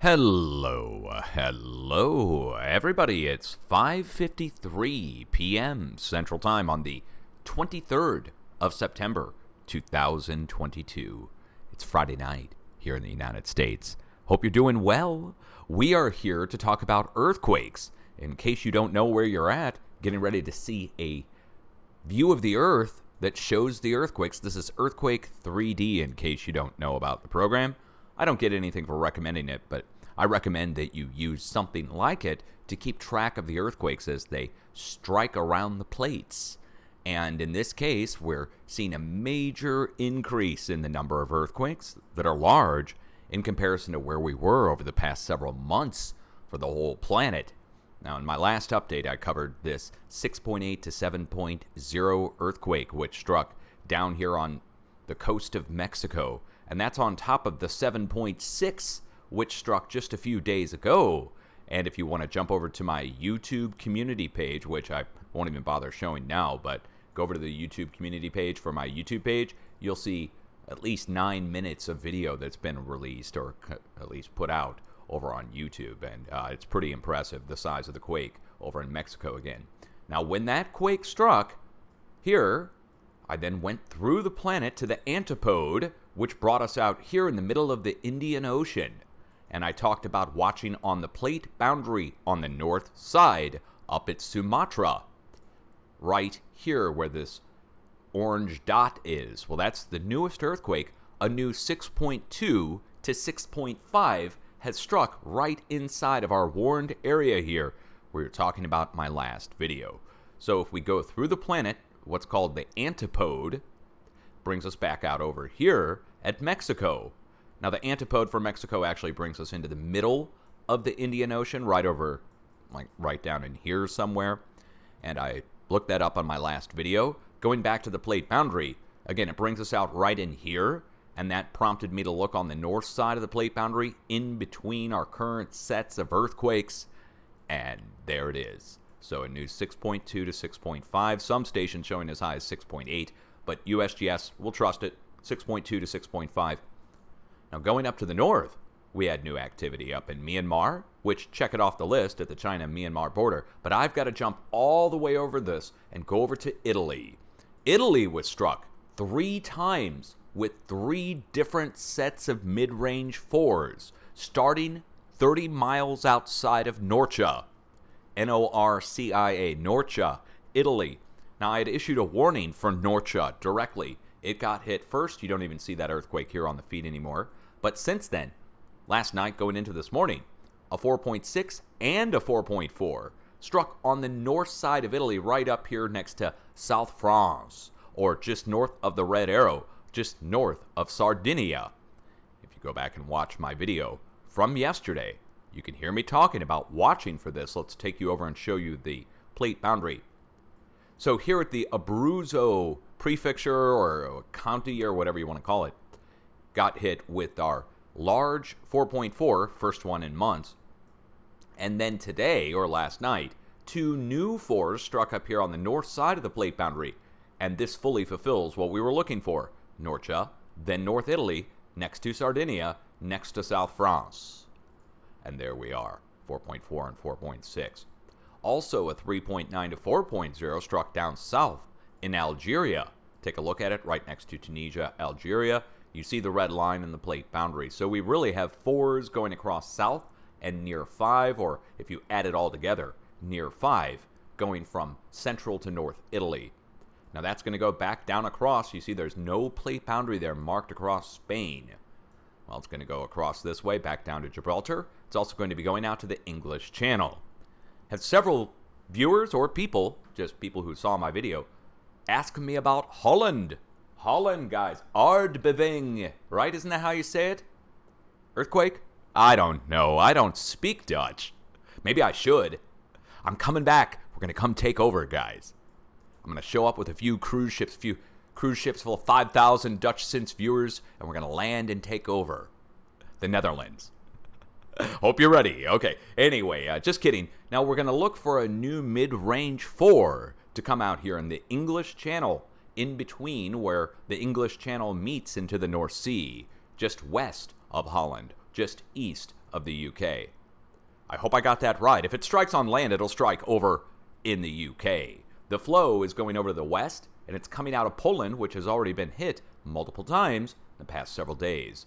Hello, everybody. It's 5:53 p.m. Central Time on the 23rd of September, 2022. It's Friday night here in the United States. Hope you're doing well. We are here to talk about earthquakes. In case you don't know where you're at, getting ready to see a view of the Earth that shows the earthquakes. This is Earthquake 3D, in case you don't know about the program. I don't get anything for recommending it, but I recommend that you use something like it to keep track of the earthquakes as they strike around the plates. And in this case, we're seeing a major increase in the number of earthquakes that are large in comparison to where we were over the past several months for the whole planet. Now, in my last update, I covered this 6.8 to 7.0 earthquake, which struck down here on the coast of Mexico. And that's on top of the 7.6, which struck just a few days ago. And if you want to jump over to my YouTube community page, which I won't even bother showing now, but go over to the YouTube community page for my YouTube page, you'll see at least 9 minutes of video that's been released or at least put out over on YouTube. And it's pretty impressive, the size of the quake over in Mexico again. Now, when that quake struck here, I then went through the planet to the antipode, which brought us out here in the middle of the Indian Ocean. And I talked about watching on the plate boundary on the north side up at Sumatra, right here where this orange dot is. Well, that's the newest earthquake. A new 6.2 to 6.5 has struck right inside of our warned area here we were talking about my last video. So if we go through the planet, what's called the antipode brings us back out over here at Mexico. Now, the antipode for Mexico actually brings us into the middle of the Indian Ocean, right over, like right down in here somewhere. And I looked that up on my last video. Going back to the plate boundary, again, it brings us out right in here. And that prompted me to look on the north side of the plate boundary in between our current sets of earthquakes. And there it is. So a new 6.2 to 6.5, some stations showing as high as 6.8, but USGS will trust it, 6.2 to 6.5. Now, going up to the north, we had new activity up in Myanmar, which check it off the list at the China-Myanmar border. But I've got to jump all the way over this and go over to Italy. Italy was struck 3 times with 3 different sets of mid-range 4s, starting 30 miles outside of Norcia. Norcia, Norcia, Italy. Now, I had issued a warning for Norcia directly. It got hit first. You don't even see that earthquake here on the feed anymore. But since then, last night going into this morning, a 4.6 and a 4.4 struck on the north side of Italy, right up here next to South France, or just north of the red arrow, just north of Sardinia. If you go back and watch my video from yesterday, you can hear me talking about watching for this. Let's take you over and show you the plate boundary. So here at the Abruzzo prefecture or county or whatever you want to call it, got hit with our large 4.4, first one in months. And then today, or last night, 2 new 4s struck up here on the north side of the plate boundary. And this fully fulfills what we were looking for. Norcia, then North Italy, next to Sardinia, next to South France. And there we are, 4.4 and 4.6. Also, a 3.9 to 4.0 struck down south in Algeria. Take a look at it right next to Tunisia, Algeria. You see the red line in the plate boundary. So we really have 4s going across south and near 5, or if you add it all together, near 5, going from central to North Italy. Now that's going to go back down across. You see there's no plate boundary there marked across Spain. Well, it's going to go across this way, back down to Gibraltar. It's also going to be going out to the English Channel. Have several viewers or people, just people who saw my video, ask me about Holland. Holland, guys. Aardbeving. Right? Isn't that how you say it? Earthquake? I don't know. I don't speak Dutch. Maybe I should. I'm coming back. We're going to come take over, guys. I'm going to show up with a few cruise ships full of 5,000 Dutch Sense viewers, and we're going to land and take over the Netherlands. Hope you're ready. Okay. Anyway, just kidding. Now we're going to look for a new mid-range 4 to come out here in the English Channel, in between where the English Channel meets into the North Sea, just west of Holland, just east of the UK. I hope I got that right. If it strikes on land, it'll strike over in the UK. The flow is going over to the west, and it's coming out of Poland, which has already been hit multiple times in the past several days.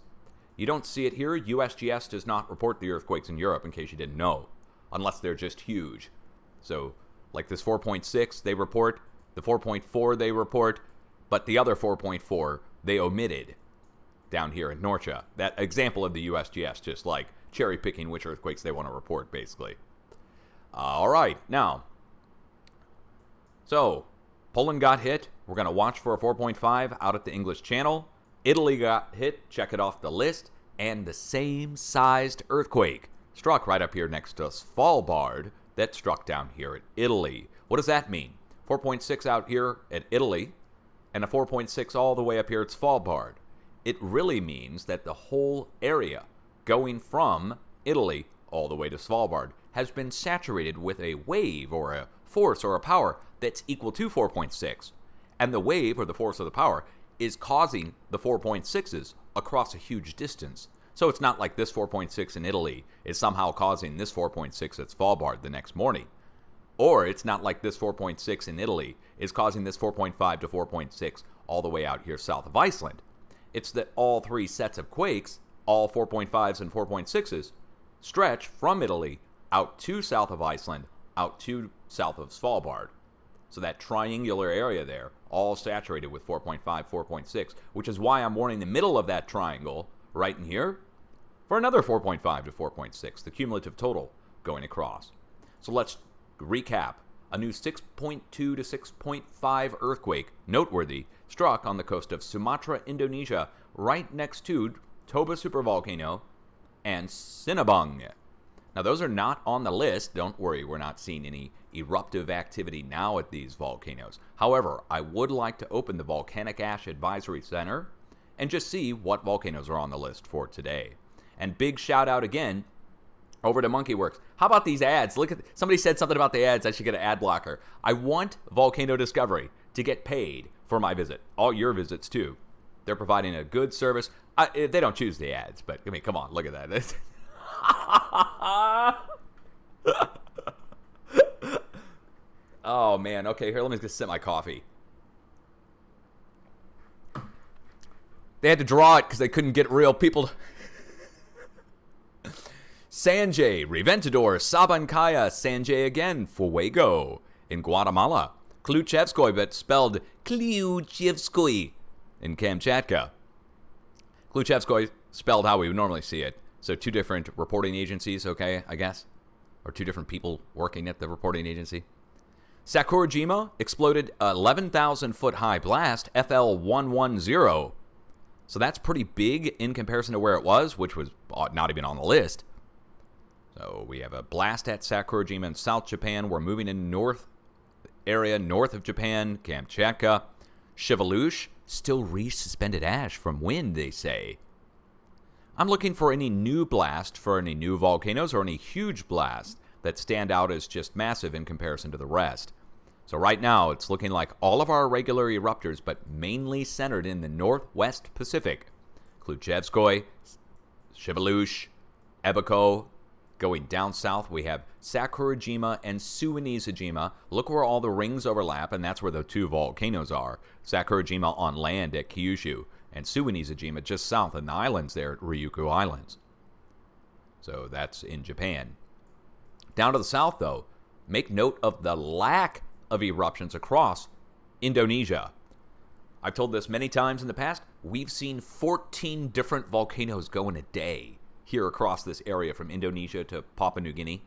You don't see it here. USGS does not report the earthquakes in Europe, in case you didn't know, unless they're just huge. So, like this 4.6 they report, the 4.4 they report, but the other 4.4 they omitted down here in Norcia. That example of the USGS, just like cherry picking which earthquakes they want to report, basically. All right, now, so Poland got hit. We're going to watch for a 4.5 out at the English Channel. Italy got hit. Check it off the list. And the same sized earthquake struck right up here next to Svalbard that struck down here at Italy. What does that mean? 4.6 out here at Italy and a 4.6 all the way up here at Svalbard. It really means that the whole area going from Italy all the way to Svalbard has been saturated with a wave or a force or a power that's equal to 4.6. And the wave or the force of the power is causing the 4.6s across a huge distance. So it's not like this 4.6 in Italy is somehow causing this 4.6 at Svalbard the next morning. Or it's not like this 4.6 in Italy is causing this 4.5 to 4.6 all the way out here south of Iceland. It's that all three sets of quakes, all 4.5s and 4.6s, stretch from Italy out to south of Iceland, out to south of Svalbard. So that triangular area there, all saturated with 4.5, 4.6, which is why I'm warning the middle of that triangle, right in here, for another 4.5 to 4.6, the cumulative total going across. So let's recap. A new 6.2 to 6.5 earthquake, noteworthy, struck on the coast of Sumatra, Indonesia, right next to Toba supervolcano and Sinabung. Now, those are not on the list. Don't worry, we're not seeing any eruptive activity now at these volcanoes. However, I would like to open the Volcanic Ash Advisory Center and just see what volcanoes are on the list for today. And big shout out again over to MonkeyWorks. How about these ads? Look at somebody said something about the ads. I should get an ad blocker. I want Volcano Discovery to get paid for my visit. All your visits too. They're providing a good service. They don't choose the ads, but I mean, come on, look at that. Oh man. Okay, here, let me just sip my coffee. They had to draw it because they couldn't get real people. Sanjay, Reventador, Sabancaya, Sanjay again, Fuego in Guatemala. Kluchevskoy, but spelled Kluchevskoy in Kamchatka. Kluchevskoy spelled how we would normally see it. So two different reporting agencies, okay, I guess? Or two different people working at the reporting agency. Sakurajima exploded 11,000-foot high blast, FL110. So that's pretty big in comparison to where it was, which was not even on the list. So we have a blast at Sakurajima in South Japan. We're moving in north area, north of Japan, Kamchatka. Shivalush, still re-suspended ash from wind, they say. I'm looking for any new blast for any new volcanoes or any huge blasts that stand out as just massive in comparison to the rest. So right now, it's looking like all of our regular eruptors, but mainly centered in the northwest Pacific. Kluchevskoy, Shivalush, Ebeko. Going down south, we have Sakurajima and Suwanizajima. Look where all the rings overlap, and that's where the two volcanoes are. Sakurajima on land at Kyushu, and Suwanizajima just south in the islands there at Ryukyu Islands. So that's in Japan. Down to the south, though, make note of the lack of eruptions across Indonesia. I've told this many times in the past. We've seen 14 different volcanoes go in a day here across this area from Indonesia to Papua New Guinea.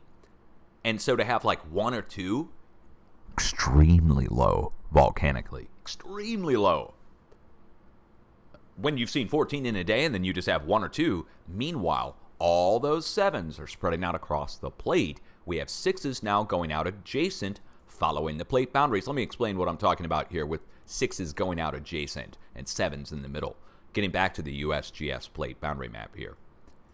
And so to have like one or two, extremely low volcanically. Extremely low. When you've seen 14 in a day and then you just have one or two, meanwhile, all those sevens are spreading out across the plate. We have sixes now going out adjacent, following the plate boundaries. Let me explain what I'm talking about here with sixes going out adjacent and sevens in the middle. Getting back to the USGS plate boundary map here.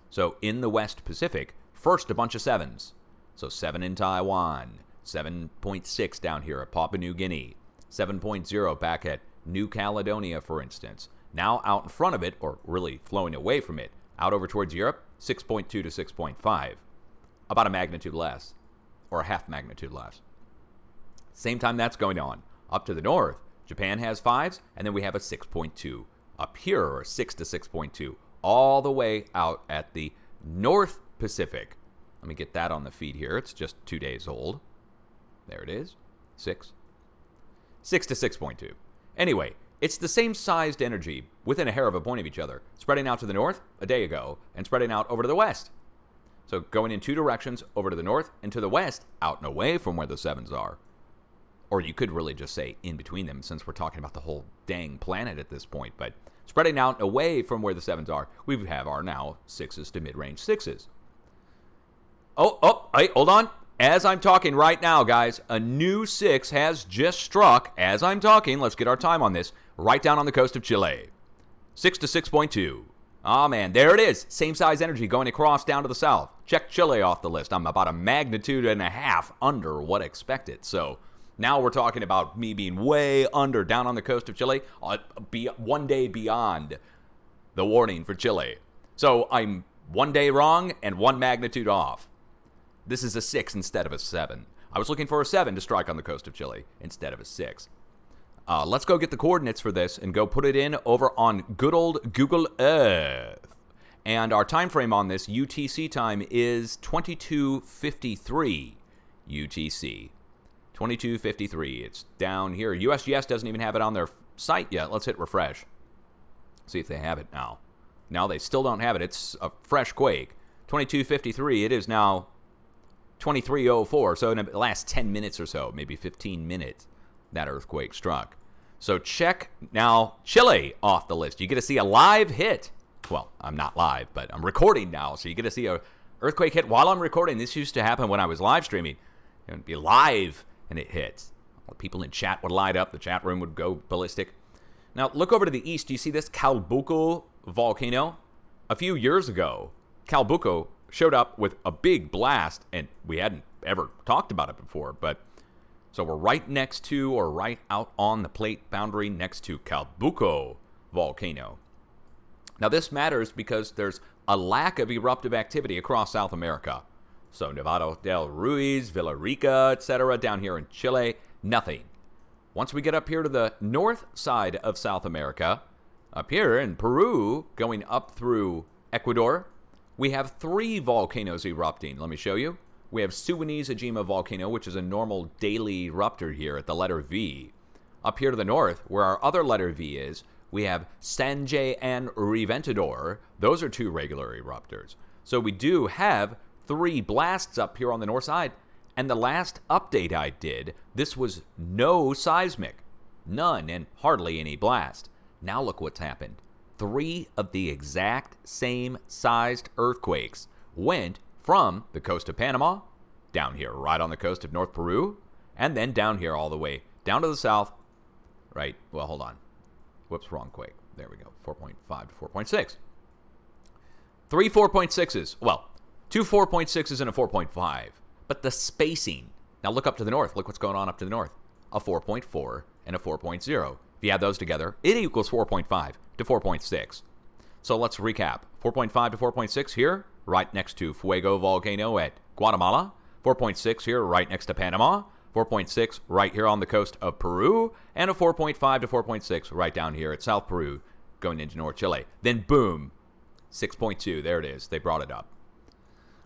So in the West Pacific, first a bunch of sevens. So 7 in Taiwan, 7.6 down here at Papua New Guinea, 7.0 back at New Caledonia, for instance. Now out in front of it, or really flowing away from it, Out over towards Europe, 6.2 to 6.5. About a magnitude less, or a half magnitude less. Same time that's going on. Up to the north, Japan has 5s, and then we have a 6.2 up here, or 6 to 6.2, all the way out at the North Pacific. Let me get that on the feed here. It's just 2 days old. There it is. 6. 6 to 6.2. Anyway, it's the same sized energy within a hair of a point of each other, spreading out to the north a day ago and spreading out over to the west. So going in 2 directions, over to the north and to the west, out and away from where the 7s are. Or you could really just say in between them, since we're talking about the whole dang planet at this point. But spreading out and away from where the 7s are, we have our now 6s to mid-range 6s. Hey, hold on. As I'm talking right now, guys, a new 6 has just struck. As I'm talking, let's get our time on this, right down on the coast of Chile. 6 to 6.2. Oh, man, there it is. Same size energy going across down to the south. Check Chile off the list. I'm about a magnitude and a half under what expected. So now we're talking about me being way under down on the coast of Chile, be 1 day beyond the warning for Chile. So I'm 1 day wrong and 1 magnitude off. This is a 6 instead of a 7. I was looking for a 7 to strike on the coast of Chile instead of a 6. Let's go get the coordinates for this and go put it in over on good old Google Earth. And our time frame on this UTC time is 22:53 UTC. 22:53. It's down here. USGS doesn't even have it on their site yet. Let's hit refresh. See if they have it now. No, they still don't have it. It's a fresh quake. 22:53. It is now 23:04. So in the last 10 minutes or so, maybe 15 minutes, that earthquake struck. So check now Chile off the list. You get to see a live hit. Well, I'm not live, but I'm recording now. So you get to see a earthquake hit while I'm recording. This used to happen when I was live streaming. It would be live and it hits. People in chat would light up. The chat room would go ballistic. Now look over to the east. Do you see this Calbuco volcano? A few years ago, Calbuco showed up with a big blast, and we hadn't ever talked about it before, but so we're right next to, or right out on the plate boundary next to Calbuco volcano. Now this matters because there's a lack of eruptive activity across South America. So Nevado del Ruiz, Villarrica, etc., down here in Chile, nothing. Once we get up here to the north side of South America, up here in Peru, going up through Ecuador, we have 3 volcanoes erupting. Let me show you. We have Suwanee-Zajima volcano, which is a normal daily eruptor here at the letter V. Up here to the north, where our other letter V is, we have Sanjay and Reventador. Those are 2 regular eruptors. So we do have 3 blasts up here on the north side. And the last update I did, this was no seismic. None, and hardly any blast. Now look what's happened. 3 of the exact same sized earthquakes went from the coast of Panama, down here right on the coast of North Peru, and then down here all the way down to the south, right? Well, hold on. Whoops, wrong quake. There we go. 4.5 to 4.6. 3 4.6s. Well, 2 4.6s and a 4.5. But the spacing. Now look up to the north. Look what's going on up to the north. A 4.4 and a 4.0. If you add those together, it equals 4.5 to 4.6. So let's recap. 4.5 to 4.6 here, right next to Fuego volcano at Guatemala. 4.6 here, right next to Panama. 4.6 right here on the coast of Peru. And a 4.5 to 4.6 right down here at South Peru, going into North Chile. Then boom, 6.2. There it is. They brought it up.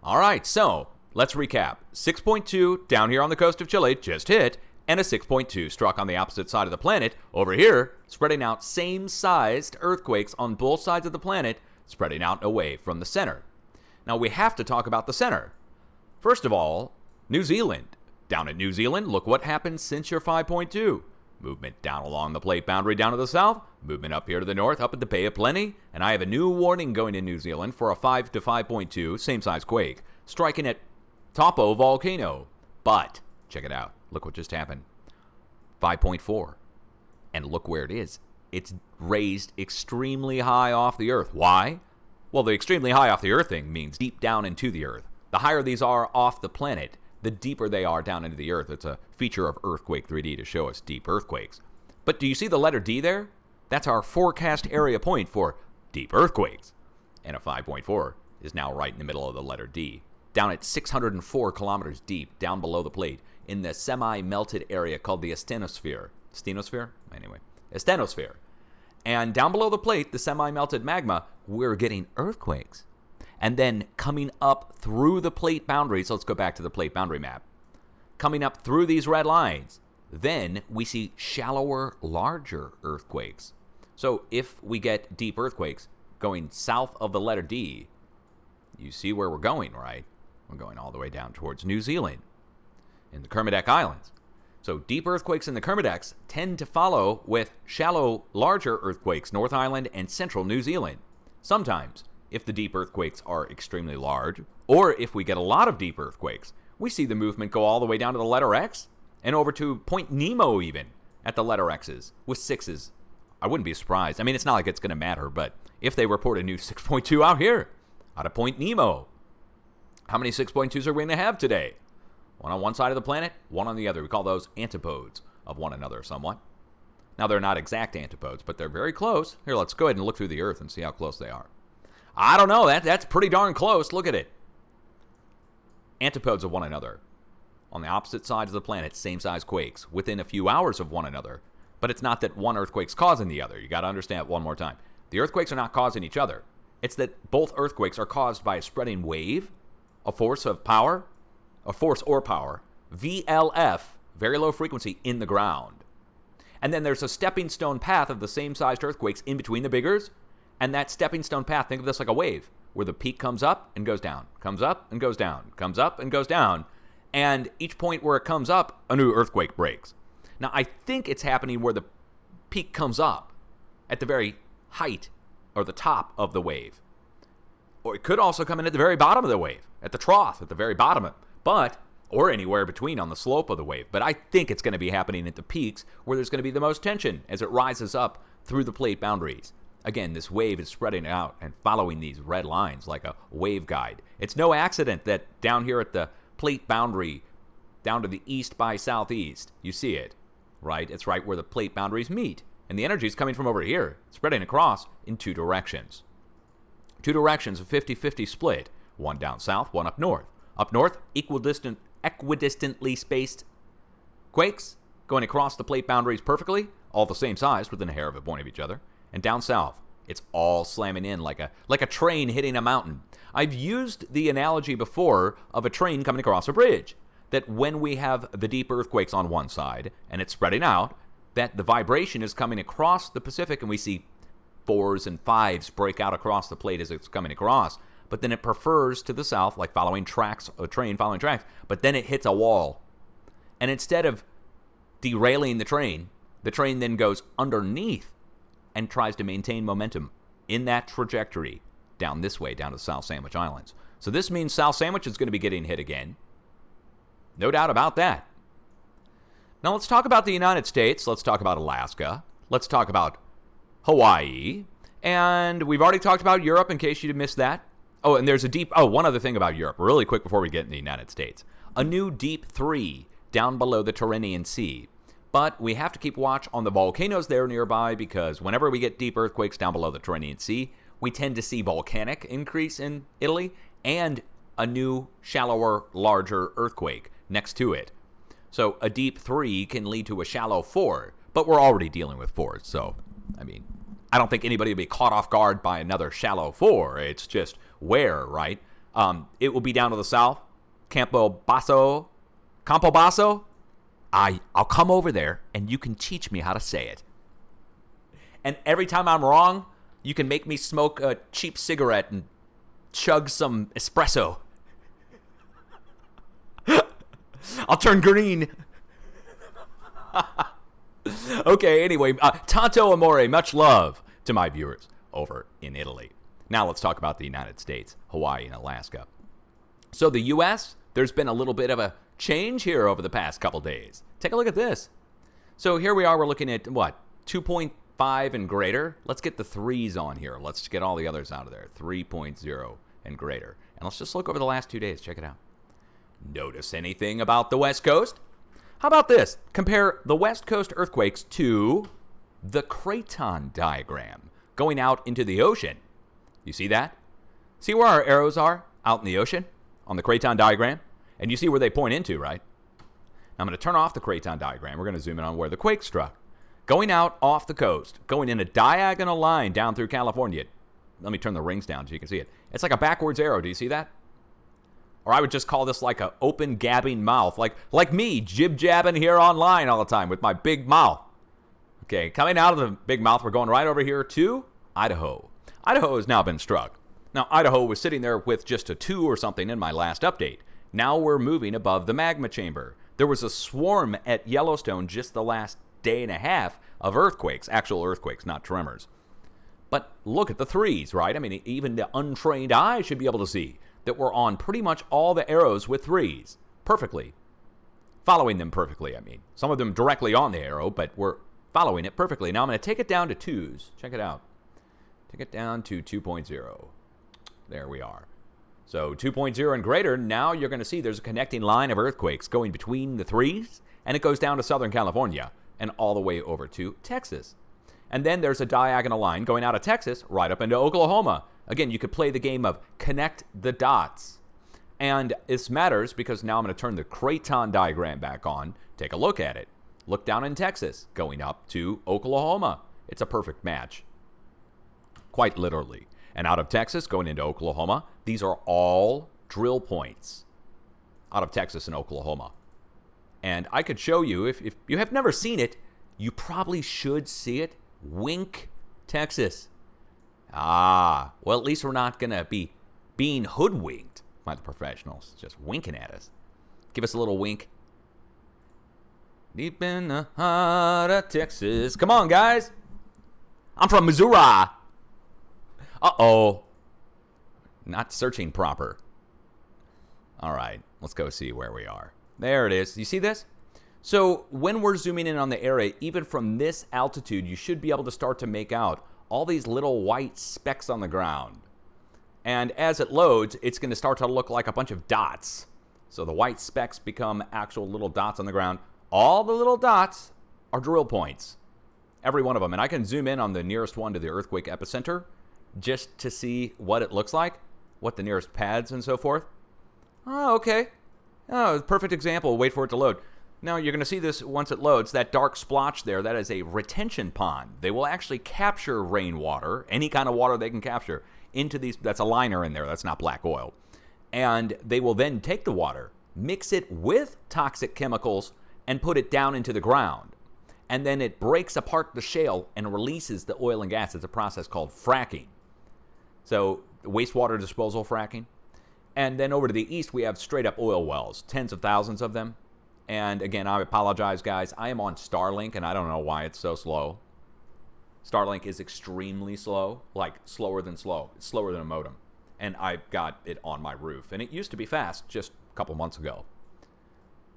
All right, so let's recap. 6.2 down here on the coast of Chile just hit, and a 6.2 struck on the opposite side of the planet. Over here, spreading out same-sized earthquakes on both sides of the planet, spreading out away from the center. Now, we have to talk about the center. First of all, New Zealand. Down in New Zealand, look what happened since your 5.2. Movement down along the plate boundary down to the south, movement up here to the north, up at the Bay of Plenty, and I have a new warning going in New Zealand for a 5 to 5.2, same-size quake, striking at Taupo volcano. But, check it out. Look what just happened. 5.4. And look where it is. It's raised extremely high off the earth. Why? Well, the extremely high off the earth thing means deep down into the earth. The higher these are off the planet, the deeper they are down into the earth. It's a feature of Earthquake 3D to show us deep earthquakes. But do you see the letter D there? That's our forecast area point for deep earthquakes. And a 5.4 is now right in the middle of the letter D. Down at 604 kilometers deep, down below the plate, in the semi-melted area called the asthenosphere. Stenosphere? Anyway, asthenosphere. And down below the plate, the semi-melted magma, we're getting earthquakes. And then coming up through the plate boundaries, let's go back to the plate boundary map. Coming up through these red lines, then we see shallower, larger earthquakes. So if we get deep earthquakes going south of the letter D, you see where we're going, right? We're going all the way down towards New Zealand in the Kermadec Islands. So deep earthquakes in the Kermadecs tend to follow with shallow, larger earthquakes, North Island and central New Zealand. Sometimes, if the deep earthquakes are extremely large, or if we get a lot of deep earthquakes, we see the movement go all the way down to the letter X and over to Point Nemo even at the letter X's with 6s. I wouldn't be surprised. I mean, it's not like it's going to matter, but if they report a new 6.2 out here, out of Point Nemo, how many 6.2s are we going to have today? One on one side of the planet, one on the other. We call those antipodes of one another somewhat. Now, they're not exact antipodes, but they're very close. Here, let's go ahead and look through the Earth and see how close they are. I don't know. That's pretty darn close. Look at it. Antipodes of one another. On the opposite sides of the planet, same size quakes, within a few hours of one another. But it's not that one earthquake's causing the other. You got to understand it one more time. The earthquakes are not causing each other. It's that both earthquakes are caused by a spreading wave, a force of power, a force or power, VLF, very low frequency, in the ground. And then there's a stepping stone path of the same sized earthquakes in between the biggers. And that stepping stone path, think of this like a wave, where the peak comes up and goes down, comes up and goes down, comes up and goes down. And each point where it comes up, a new earthquake breaks. Now, I think it's happening where the peak comes up at the very height or the top of the wave. Or it could also come in at the very bottom of the wave, at the trough, at the very bottom of it. Or anywhere between on the slope of the wave. But I think it's going to be happening at the peaks where there's going to be the most tension as it rises up through the plate boundaries. Again, this wave is spreading out and following these red lines like a wave guide. It's no accident that down here at the plate boundary, down to the east by southeast, you see it, right? It's right where the plate boundaries meet. And the energy is coming from over here, spreading across in two directions. Two directions, a 50-50 split. One down south, one up north. Up north, equidistantly spaced quakes going across the plate boundaries perfectly, all the same size, within a hair of a point of each other. And down south, it's all slamming in like a train hitting a mountain. I've used the analogy before of a train coming across a bridge, that when we have the deep earthquakes on one side and it's spreading out, that the vibration is coming across the Pacific and we see 4s and 5s break out across the plate as it's coming across. But then it prefers to the south, like following tracks, a train following tracks, but then it hits a wall. And instead of derailing the train then goes underneath and tries to maintain momentum in that trajectory down this way, down to the South Sandwich Islands. So this means South Sandwich is going to be getting hit again. No doubt about that. Now let's talk about the United States. Let's talk about Alaska. Let's talk about Hawaii. And we've already talked about Europe in case you missed that. Oh, and there's one other thing about Europe, really quick before we get in the United States. A new Deep 3 down below the Tyrrhenian Sea. But we have to keep watch on the volcanoes there nearby because whenever we get deep earthquakes down below the Tyrrhenian Sea, we tend to see volcanic increase in Italy and a new, shallower, larger earthquake next to it. So a deep 3 can lead to a shallow 4, but we're already dealing with 4s. So, I mean, I don't think anybody will be caught off guard by another shallow 4. It's just where, right? It will be down to the south, Campobasso. I'll come over there and you can teach me how to say it. And every time I'm wrong, you can make me smoke a cheap cigarette and chug some espresso. I'll turn green. Okay, anyway, tanto amore, much love to my viewers over in Italy. Now let's talk about the United States, Hawaii, and Alaska. So the U.S., there's been a little bit of a change here over the past couple days. Take a look at this. So here we are, we're looking at, 2.5 and greater? Let's get the 3s on here. Let's get all the others out of there. 3.0 and greater. And let's just look over the last 2 days. Check it out. Notice anything about the West Coast? How about this? Compare the West Coast earthquakes to the Craton diagram going out into the ocean. You see that? See where our arrows are out in the ocean on the Craton diagram? And you see where they point into, right? Now I'm going to turn off the Craton diagram. We're going to zoom in on where the quake struck. Going out off the coast, going in a diagonal line down through California. Let me turn the rings down so you can see it. It's like a backwards arrow. Do you see that? Or I would just call this like an open gabbing mouth. Like me, jib-jabbing here online all the time with my big mouth. Okay, coming out of the big mouth, we're going right over here to Idaho. Idaho has now been struck. Now, Idaho was sitting there with just a 2 or something in my last update. Now we're moving above the magma chamber. There was a swarm at Yellowstone just the last day and a half of earthquakes, actual earthquakes, not tremors. But look at the 3s, right? I mean, even the untrained eye should be able to see that we're on pretty much all the arrows with 3s perfectly. Following them perfectly, I mean. Some of them directly on the arrow, but we're following it perfectly. Now I'm going to take it down to 2s. Check it out. Take it down to 2.0. There we are. So 2.0 and greater, now you're going to see there's a connecting line of earthquakes going between the 3s, and it goes down to Southern California and all the way over to Texas. And then there's a diagonal line going out of Texas right up into Oklahoma. Again, you could play the game of connect the dots. And this matters because now I'm going to turn the Craton diagram back on. Take a look at it. Look down in Texas, going up to Oklahoma. It's a perfect match. Quite literally. And out of Texas, going into Oklahoma, these are all drill points out of Texas and Oklahoma. And I could show you, if you have never seen it, you probably should see it. Wink, Texas. Well, at least we're not going to be being hoodwinked by the professionals, just winking at us. Give us a little wink. Deep in the heart of Texas. Come on, guys. I'm from Missouri. Uh-oh. Not searching proper. All right, let's go see where we are. There it is. You see this? So when we're zooming in on the area, even from this altitude, you should be able to start to make out all these little white specks on the ground. And as it loads, it's going to start to look like a bunch of dots. So the white specks become actual little dots on the ground. All the little dots are drill points. Every one of them. And I can zoom in on the nearest one to the earthquake epicenter just to see what it looks like, what the nearest pads and so forth. Oh, okay. Oh, perfect example. Wait for it to load. Now, you're going to see this once it loads. That dark splotch there, that is a retention pond. They will actually capture rainwater, any kind of water they can capture, into these. That's a liner in there. That's not black oil. And they will then take the water, mix it with toxic chemicals, and put it down into the ground. And then it breaks apart the shale and releases the oil and gas. It's a process called fracking. So, wastewater disposal fracking. And then over to the east, we have straight up oil wells, tens of thousands of them. And again, I apologize, guys. I am on Starlink, and I don't know why it's so slow. Starlink is extremely slow, like slower than slow. It's slower than a modem. And I've got it on my roof. And it used to be fast just a couple months ago.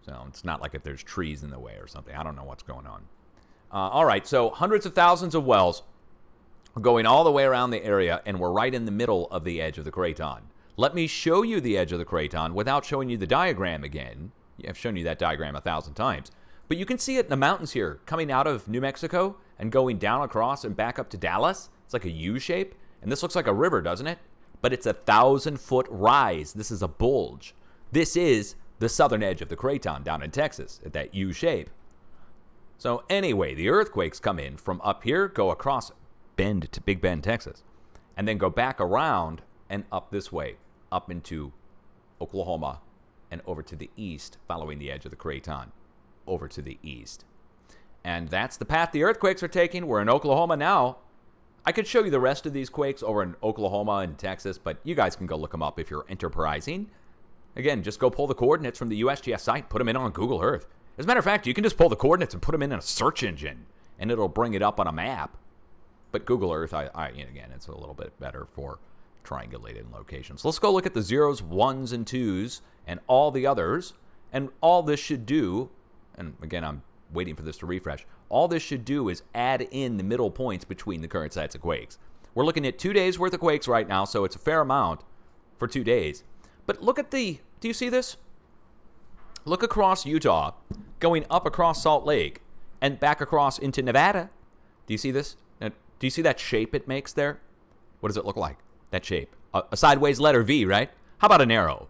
So it's not like if there's trees in the way or something. I don't know what's going on. All right, so hundreds of thousands of wells going all the way around the area, and we're right in the middle of the edge of the Craton. Let me show you the edge of the Craton without showing you the diagram again. I've shown you that diagram 1,000 times. But you can see it in the mountains here, coming out of New Mexico and going down across and back up to Dallas. It's like a U shape. And this looks like a river, doesn't it? But it's a 1,000-foot rise. This is a bulge. This is the southern edge of the Craton down in Texas at that U shape. So anyway, the earthquakes come in from up here, go across Bend to Big Bend, Texas, and then go back around and up this way, up into Oklahoma, and over to the east, following the edge of the Craton, over to the east. And that's the path the earthquakes are taking. We're in Oklahoma now. I could show you the rest of these quakes over in Oklahoma and Texas, but you guys can go look them up if you're enterprising. Again, just go pull the coordinates from the USGS site, put them in on Google Earth. As a matter of fact, you can just pull the coordinates and put them in a search engine, and it'll bring it up on a map. But Google Earth, again, it's a little bit better for triangulated locations. Let's go look at the 0s, 1s, and 2s, and all the others. And all this should do, and again, I'm waiting for this to refresh, all this should do is add in the middle points between the current sites of quakes. We're looking at 2 days worth of quakes right now, so it's a fair amount for 2 days. But look at do you see this? Look across Utah, going up across Salt Lake, and back across into Nevada. Do you see this? Do you see that shape it makes there? What does it look like? That shape. A sideways letter V, right? How about an arrow?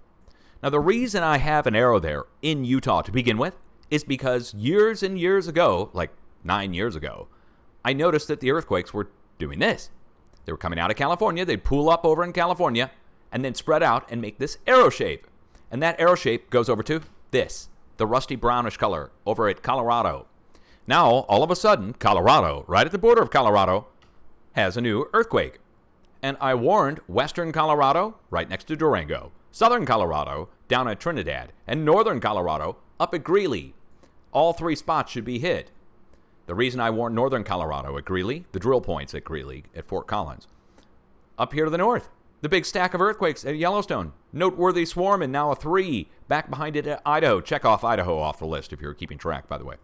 Now, the reason I have an arrow there in Utah to begin with is because years and years ago, like 9 years ago, I noticed that the earthquakes were doing this. They were coming out of California. They'd pool up over in California and then spread out and make this arrow shape. And that arrow shape goes over to this, the rusty brownish color over at Colorado. Now, all of a sudden, Colorado, right at the border of Colorado, has a new earthquake. And I warned western Colorado, right next to Durango, southern Colorado, down at Trinidad, and northern Colorado, up at Greeley. All 3 spots should be hit. The reason I warned northern Colorado at Greeley, the drill points at Greeley, at Fort Collins. Up here to the north, the big stack of earthquakes at Yellowstone. Noteworthy swarm, and now a 3. Back behind it at Idaho. Check off Idaho off the list if you're keeping track, by the way.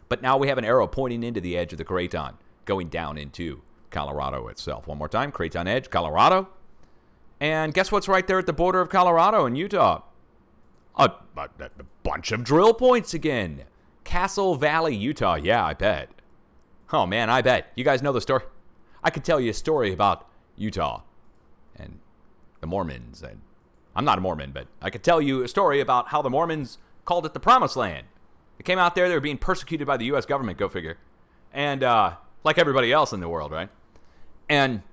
But now we have an arrow pointing into the edge of the Craton, going down into Colorado itself. One more time, Craton Edge, Colorado. And guess what's right there at the border of Colorado and Utah? A bunch of drill points again. Castle Valley, Utah. Yeah, I bet. Oh, man, I bet. You guys know the story? I could tell you a story about Utah and the Mormons. And I'm not a Mormon, but I could tell you a story about how the Mormons called it the Promised Land. They came out there. They were being persecuted by the U.S. government, go figure. And like everybody else in the world, right? And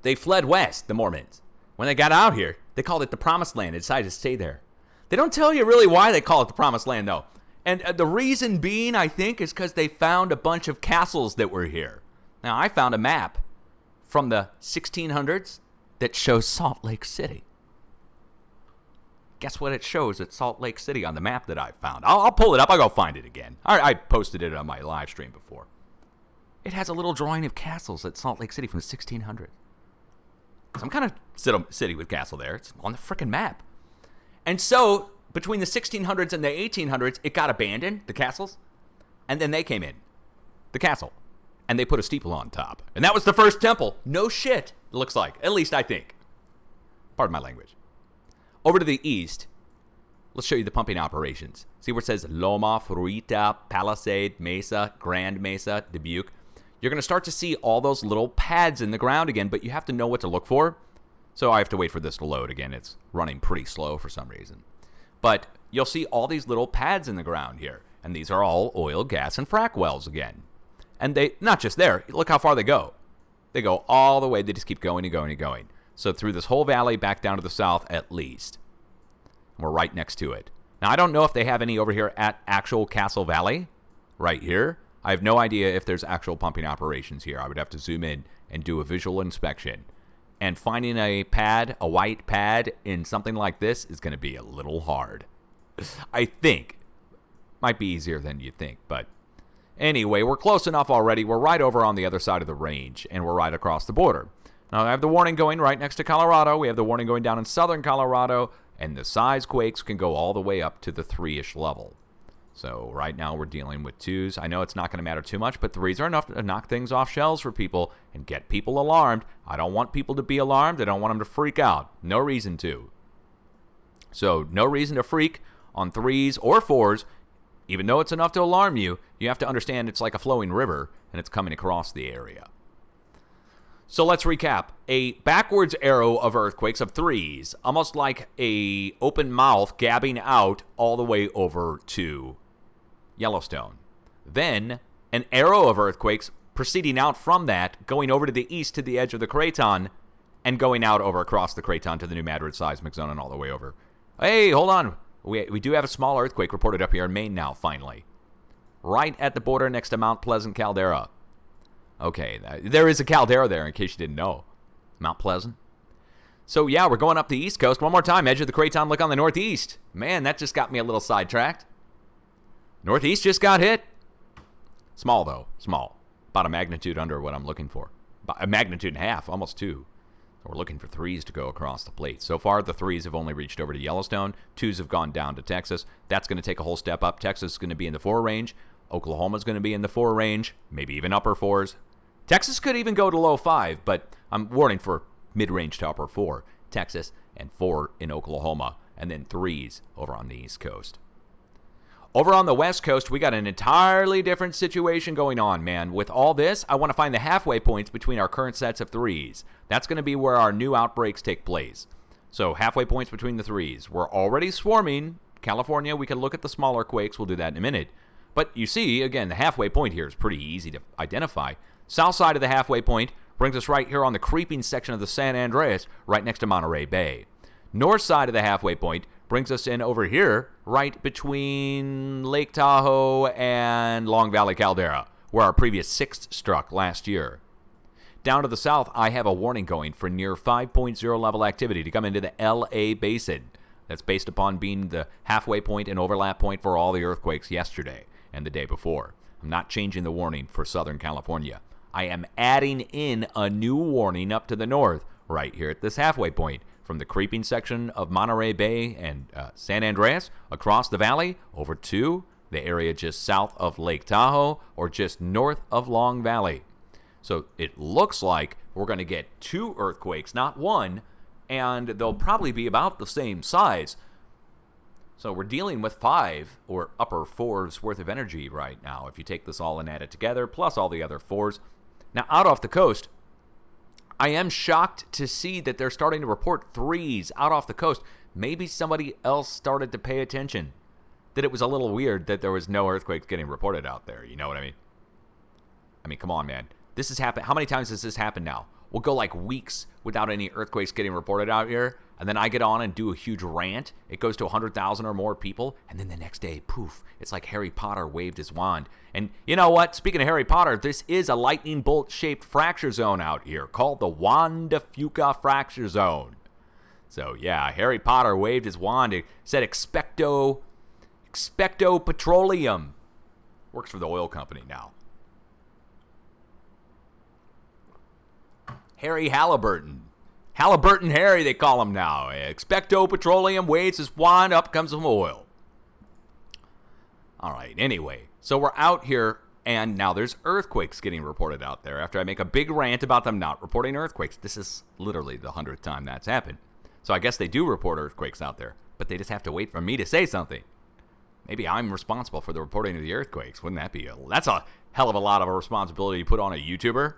they fled west, the Mormons. When they got out here, they called it the Promised Land. They decided to stay there. They don't tell you really why they call it the Promised Land, though. And the reason being, I think, is because they found a bunch of castles that were here. Now, I found a map from the 1600s that shows Salt Lake City. Guess what it shows at Salt Lake City on the map that I found? I'll pull it up. I'll go find it again. I posted it on my live stream before. It has a little drawing of castles at Salt Lake City from the 1600s. Some kind of city with castle there. It's on the frickin' map. And so, between the 1600s and the 1800s, it got abandoned, the castles. And then they came in, the castle. And they put a steeple on top. And that was the first temple. No shit, it looks like. At least I think. Pardon my language. Over to the east, let's show you the pumping operations. See where it says Loma, Fruita, Palisade, Mesa, Grand Mesa, Dubuque. You're going to start to see all those little pads in the ground again, but you have to know what to look for. So I have to wait for this to load again. It's running pretty slow for some reason. But you'll see all these little pads in the ground here. And these are all oil, gas, and frack wells again. And they, not just there, look how far they go. They go all the way. They just keep going and going and going. So through this whole valley, back down to the south at least. We're right next to it. Now, I don't know if they have any over here at actual Castle Valley, right here. I have no idea if there's actual pumping operations here. I would have to zoom in and do a visual inspection. And finding a pad, a white pad, in something like this is going to be a little hard. I think. Might be easier than you think, but anyway, we're close enough already. We're right over on the other side of the range, and we're right across the border. Now, I have the warning going right next to Colorado. We have the warning going down in southern Colorado, and the size quakes can go all the way up to the 3-ish level. So right now we're dealing with 2s. I know it's not going to matter too much, but 3s are enough to knock things off shelves for people and get people alarmed. I don't want people to be alarmed. I don't want them to freak out. No reason to. So no reason to freak on 3s or 4s. Even though it's enough to alarm you, you have to understand it's like a flowing river, and it's coming across the area. So let's recap. A backwards arrow of earthquakes of 3s, almost like a open mouth gabbing out all the way over to Yellowstone. Then an arrow of earthquakes proceeding out from that, going over to the east to the edge of the Craton, and going out over across the Craton to the New Madrid seismic zone and all the way over. Hey, hold on. We do have a small earthquake reported up here in Maine now, finally. Right at the border next to Mount Pleasant Caldera. Okay, there is a caldera there in case you didn't know. Mount Pleasant. So yeah, we're going up the east coast. One more time, edge of the Craton, look on the northeast. Man, that just got me a little sidetracked. Northeast just got hit. Small though, small. About a magnitude under what I'm looking for. About a magnitude and a half, almost 2. So we're looking for 3s to go across the plate. So far, the 3s have only reached over to Yellowstone. 2s have gone down to Texas. That's going to take a whole step up. Texas is going to be in the 4 range. Oklahoma's going to be in the 4 range, maybe even upper 4s. Texas could even go to low 5, but I'm warning for mid-range to upper 4. Texas and 4 in Oklahoma, and then 3s over on the East Coast. Over on the West Coast, we got an entirely different situation going on, man. With all this, I want to find the halfway points between our current sets of threes. That's going to be where our new outbreaks take place. So halfway points between the threes. We're already swarming. California, we can look at the smaller quakes. We'll do that in a minute. But you see, again, the halfway point here is pretty easy to identify. South side of the halfway point brings us right here on the creeping section of the San Andreas, right next to Monterey Bay. North side of the halfway point brings us in over here, right between Lake Tahoe and Long Valley Caldera, where our previous sixth struck last year. Down to the south, I have a warning going for near 5.0 level activity to come into the LA Basin. That's based upon being the halfway point and overlap point for all the earthquakes yesterday and the day before. I'm not changing the warning for Southern California. I am adding in a new warning up to the north, right here at this halfway point, from the creeping section of Monterey Bay and San Andreas, across the valley, over to the area just south of Lake Tahoe, or just north of Long Valley. So it looks like we're going to get 2 earthquakes, not 1, and they'll probably be about the same size. So we're dealing with 5 or upper 4s worth of energy right now, if you take this all and add it together, plus all the other 4s. Now, out off the coast, I am shocked to see that they're starting to report 3s out off the coast. Maybe somebody else started to pay attention. That it was a little weird that there was no earthquakes getting reported out there. You know what I mean? I mean, come on, man. This has happened. How many times has this happened now? We'll go like weeks without any earthquakes getting reported out here, and then I get on and do a huge rant. It goes to 100,000 or more people, and then the next day, poof, it's like Harry Potter waved his wand. And you know what? Speaking of Harry Potter, this is a lightning bolt-shaped fracture zone out here called the Juan de Fuca Fracture Zone. So yeah, Harry Potter waved his wand. It said expecto petroleum. Works for the oil company now. Harry Halliburton. Halliburton Harry, they call him now. Expecto Petroleum waves his wand, up comes some oil. All right, anyway, so we're out here, and now there's earthquakes getting reported out there. After I make a big rant about them not reporting earthquakes, this is literally the 100th time that's happened. So I guess they do report earthquakes out there, but they just have to wait for me to say something. Maybe I'm responsible for the reporting of the earthquakes. Wouldn't that be that's a hell of a lot of a responsibility to put on a YouTuber?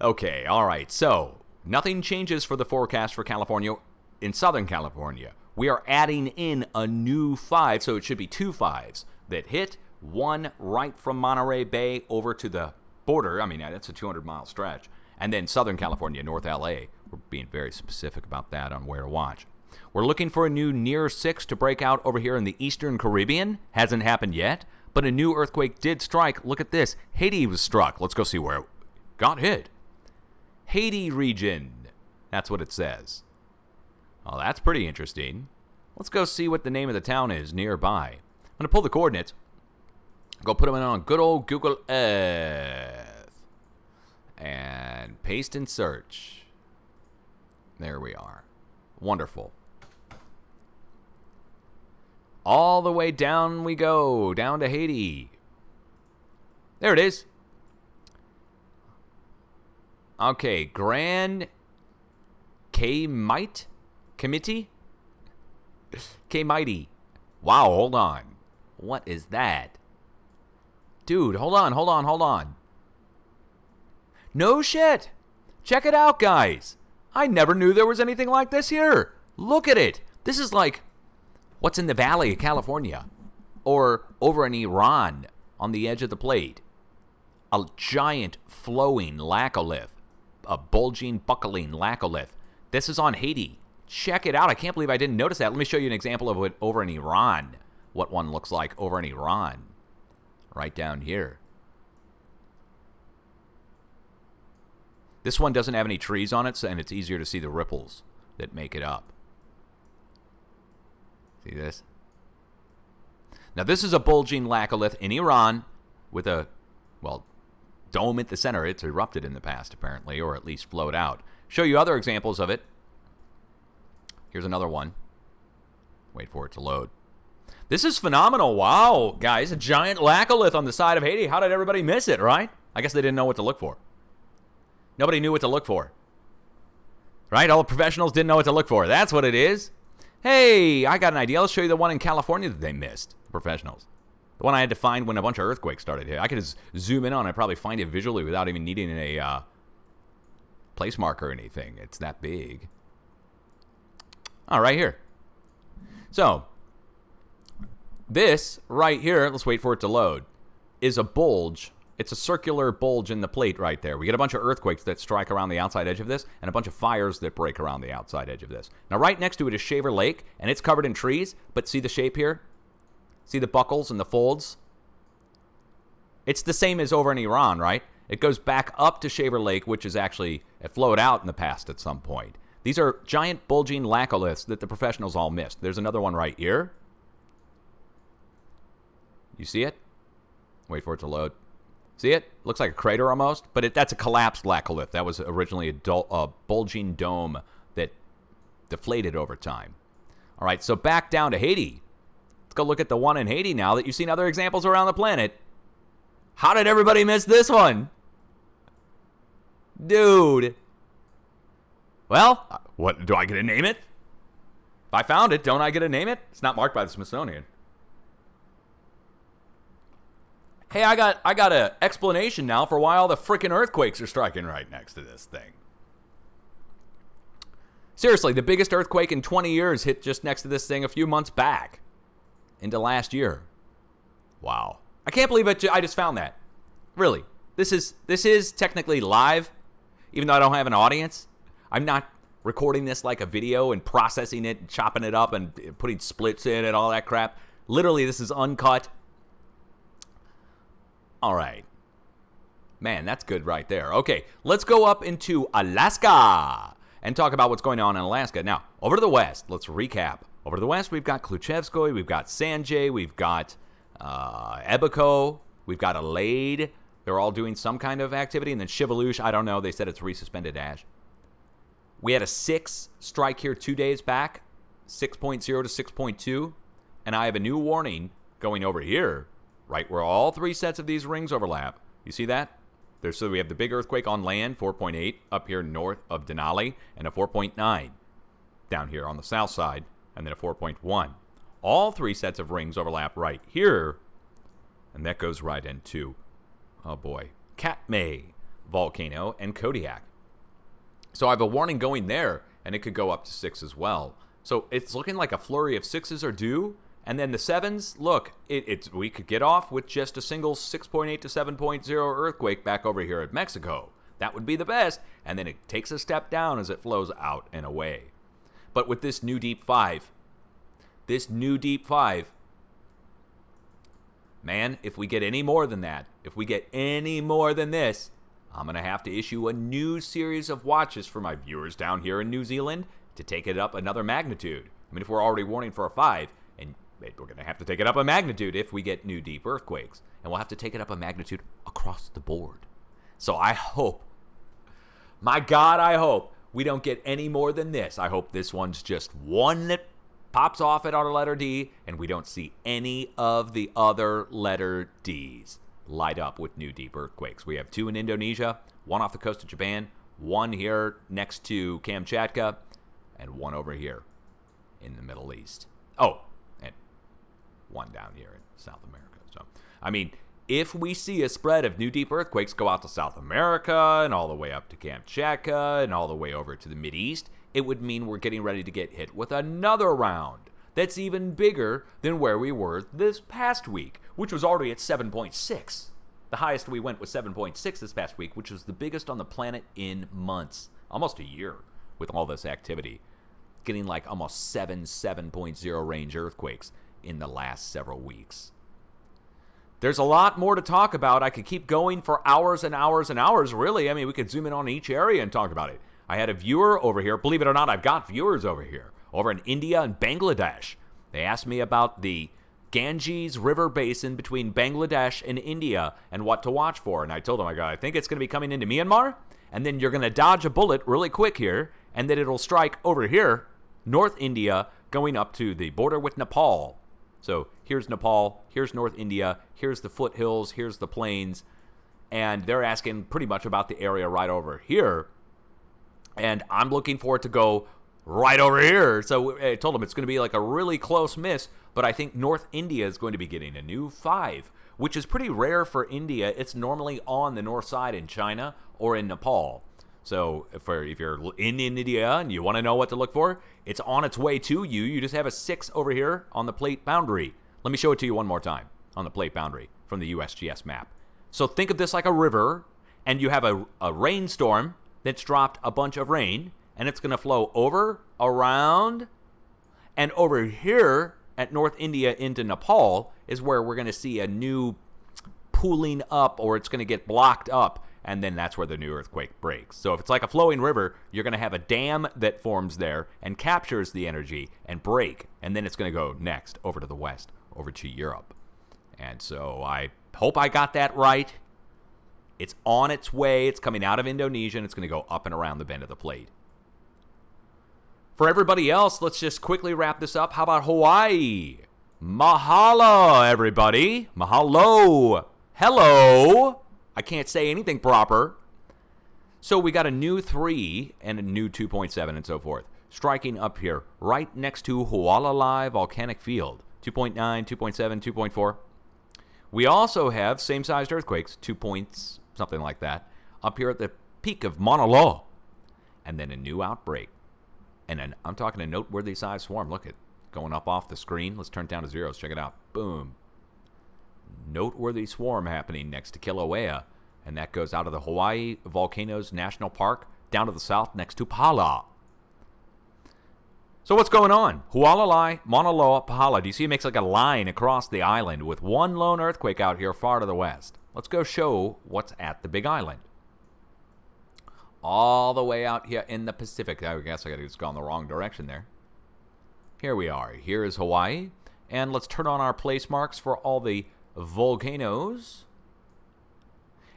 Okay, all right, so nothing changes for the forecast for California in Southern California. We are adding in a new 5, so it should be 2 5s that hit, one right from Monterey Bay over to the border. I mean, that's a 200-mile stretch. And then Southern California, North LA. We're being very specific about that on where to watch. We're looking for a new near 6 to break out over here in the Eastern Caribbean. Hasn't happened yet, but a new earthquake did strike. Look at this. Haiti was struck. Let's go see where it got hit. Haiti region. That's what it says. Oh, that's pretty interesting. Let's go see what the name of the town is nearby. I'm going to pull the coordinates. Go put them in on good old Google Earth. And paste and search. There we are. Wonderful. All the way down we go. Down to Haiti. There it is. Okay, Grand K-Mite? Committee? K-Mighty. Wow, hold on. What is that? Dude, hold on. No shit. Check it out, guys. I never knew there was anything like this here. Look at it. This is like what's in the Valley of California. Or over in Iran on the edge of the plate. A giant flowing laccolith. A bulging, buckling laccolith. This is on Haiti. Check it out. I can't believe I didn't notice that. Let me show you an example of it over in Iran. What one looks like over in Iran. Right down here. This one doesn't have any trees on it, and it's easier to see the ripples that make it up. See this? Now, this is a bulging laccolith in Iran with a, well, dome at the center. It's erupted in the past, apparently, or at least flowed out. Show you other examples of it. Here's another one. Wait for it to load. This is phenomenal. Wow, guys, a giant laccolith on the side of Haiti. How did everybody miss it, right? I guess they didn't know what to look for. Nobody knew what to look for. Right? All the professionals didn't know what to look for. That's what it is. Hey, I got an idea. Let's show you the one in California that they missed, the professionals. The one I had to find when a bunch of earthquakes started here. I could just zoom in on it, probably find it visually without even needing a place marker or anything. It's that big. Oh, right here. So, this right here, let's wait for it to load, is a bulge. It's a circular bulge in the plate right there. We get a bunch of earthquakes that strike around the outside edge of this and a bunch of fires that break around the outside edge of this. Now, right next to it is Shaver Lake, and it's covered in trees, but see the shape here? See the buckles and the folds? It's the same as over in Iran, right? It goes back up to Shaver Lake, which is actually, it flowed out in the past at some point. These are giant bulging laccoliths that the professionals all missed. There's another one right here. You see it? Wait for it to load. See it? Looks like a crater almost, but that's a collapsed laccolith. That was originally a bulging dome that deflated over time. All right, so back down to Haiti. Let's go look at the one in Haiti now that you've seen other examples around the planet. How did everybody miss this one? Dude. Well, what do I get to name it? If I found it, don't I get to name it? It's not marked by the Smithsonian. Hey, I got an explanation now for why all the freaking earthquakes are striking right next to this thing. Seriously, the biggest earthquake in 20 years hit just next to this thing a few months back into last year. Wow. I can't believe it. I just found that. Really. This is technically live, even though I don't have an audience. I'm not recording this like a video and processing it and chopping it up and putting splits in and all that crap. Literally, this is uncut. All right. Man, that's good right there. Okay, let's go up into Alaska and talk about what's going on in Alaska. Now, over to the west, let's recap. Over to the west, we've got Kluchevskoy, we've got Sanjay, we've got Ebico, we've got Alade. They're all doing some kind of activity. And then Shivalush, I don't know. They said it's resuspended ash. We had a 6 strike here 2 days back, 6.0 to 6.2. And I have a new warning going over here, right where all 3 sets of these rings overlap. You see that? So we have the big earthquake on land, 4.8, up here north of Denali, and a 4.9 down here on the south side, and then a 4.1. All 3 sets of rings overlap right here, and that goes right into, oh boy, Katmai volcano and Kodiak. So I have a warning going there, and it could go up to 6 as well. So it's looking like a flurry of 6s are due. And then the 7s, look, we could get off with just a single 6.8 to 7.0 earthquake back over here at Mexico. That would be the best. And then it takes a step down as it flows out and away. But with this new Deep 5, man, if we get any more than that, if we get any more than this, I'm going to have to issue a new series of watches for my viewers down here in New Zealand to take it up another magnitude. I mean, if we're already warning for a 5, and we're going to have to take it up a magnitude if we get new deep earthquakes. And we'll have to take it up a magnitude across the board. So I hope, my God, I hope we don't get any more than this. I hope this one's just one that pops off at our letter D, and we don't see any of the other letter Ds light up with new deep earthquakes. We have 2 in Indonesia, 1 off the coast of Japan, 1 here next to Kamchatka, and 1 over here in the Middle East. Oh, and 1 down here in South America. So, I mean, if we see a spread of new deep earthquakes go out to South America and all the way up to Kamchatka and all the way over to the Mideast, it would mean we're getting ready to get hit with another round that's even bigger than where we were this past week, which was already at 7.6. The highest we went was 7.6 this past week, which was the biggest on the planet in months, almost a year with all this activity. Getting like almost 7.0 range earthquakes in the last several weeks. There's a lot more to talk about. I could keep going for hours and hours and hours, really. I mean, we could zoom in on each area and talk about it. I had a viewer over here. Believe it or not, I've got viewers over here, over in India and Bangladesh. They asked me about the Ganges River Basin between Bangladesh and India and what to watch for. And I told them, I think it's going to be coming into Myanmar, and then you're going to dodge a bullet really quick here, and then it'll strike over here, North India, going up to the border with Nepal. So here's Nepal, here's North India, here's the foothills, here's the plains, and they're asking pretty much about the area right over here. And I'm looking for it to go right over here. So I told them it's going to be like a really close miss, but I think North India is going to be getting a new 5, which is pretty rare for India. It's normally on the north side in China or in Nepal. So if you're in India and you want to know what to look for, it's on its way to you. You just have a 6 over here on the plate boundary. Let me show it to you one more time on the plate boundary from the USGS map. So think of this like a river, and you have a rainstorm that's dropped a bunch of rain, and it's going to flow over, around, and over here at North India into Nepal is where we're going to see a new pooling up, or it's going to get blocked up, and then that's where the new earthquake breaks. So if it's like a flowing river, you're going to have a dam that forms there and captures the energy and break, and then it's going to go next over to the west, over to Europe. And so I hope I got that right. It's on its way. It's coming out of Indonesia, and it's going to go up and around the bend of the plate. For everybody else, let's just quickly wrap this up. How about Hawaii? Mahalo, everybody. Mahalo. Hello. I can't say anything proper. So we got a new 3 and a new 2.7 and so forth, striking up here right next to Hualalai Volcanic Field. 2.9, 2.7, 2.4. We also have same-sized earthquakes, 2 points, something like that, up here at the peak of Mauna Loa. And then a new outbreak. And I'm talking a noteworthy size swarm. Look at going up off the screen. Let's turn it down to zeros. Check it out. Boom. Noteworthy swarm happening next to Kilauea. And that goes out of the Hawaii Volcanoes National Park down to the south next to Pahala. So what's going on? Hualalai, Mauna Loa, Pahala. Do you see it makes like a line across the island with one lone earthquake out here far to the west? Let's go show what's at the Big Island. All the way out here in the Pacific. I guess I got to just go in the wrong direction there. Here we are. Here is Hawaii. And let's turn on our place marks for all the volcanoes.